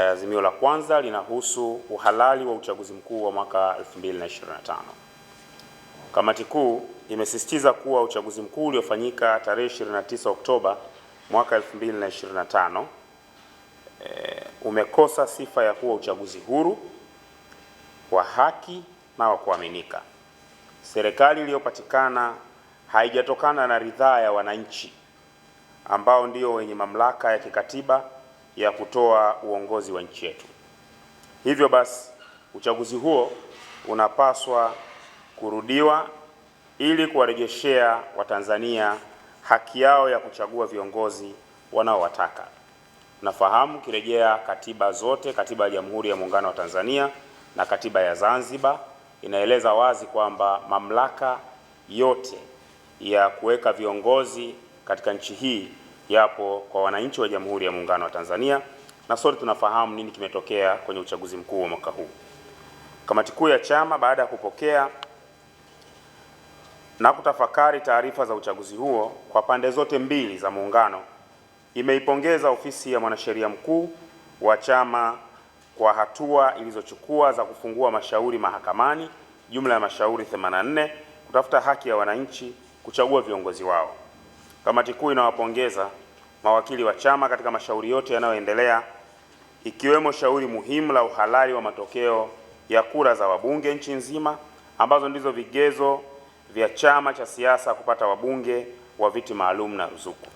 Azimio la kwanza linahusu uhalali wa uchaguzi mkuu wa mwaka 2025. Kamati kuu imesisitiza kuwa uchaguzi mkuu uliofanyika tarehe 29 Oktoba mwaka 2025 umekosa sifa ya kuwa uchaguzi huru, wa haki na wa kuaminika. Serikali iliyopatikana haijatokana na ridhaa ya wananchi ambao ndio wenye mamlaka ya kikatiba ya kutoa uongozi wa nchi yetu. Hivyo basi, uchaguzi huo unapaswa kurudiwa ili kuwarejeshea Watanzania haki yao ya kuchagua viongozi wanaowataka. Nafahamu kirejea katiba zote, katiba ya Jamhuri ya Muungano wa Tanzania na katiba ya Zanzibar inaeleza wazi kwamba mamlaka yote ya kuweka viongozi katika nchi hii yapo kwa wananchi wa Jamhuri ya Muungano wa Tanzania, na sote tunafahamu nini kimetokea kwenye uchaguzi mkuu wa mwaka huu. Kamati kuu ya chama baada ya kupokea na kutafakari taarifa za uchaguzi huo kwa pande zote mbili za muungano, imeipongeza ofisi ya mwanasheria mkuu wa chama kwa hatua ilizochukua za kufungua mashauri mahakamani, jumla ya mashauri 84, kutafuta haki ya wananchi kuchagua viongozi wao. Kamati kuu inawapongeza mawakili wa chama katika mashauri yote yanayoendelea, ikiwemo shauri muhimu la uhalali wa matokeo ya kura za wabunge nchi nzima, ambazo ndizo vigezo vya chama cha siasa kupata wabunge wa viti maalum na ruzuku.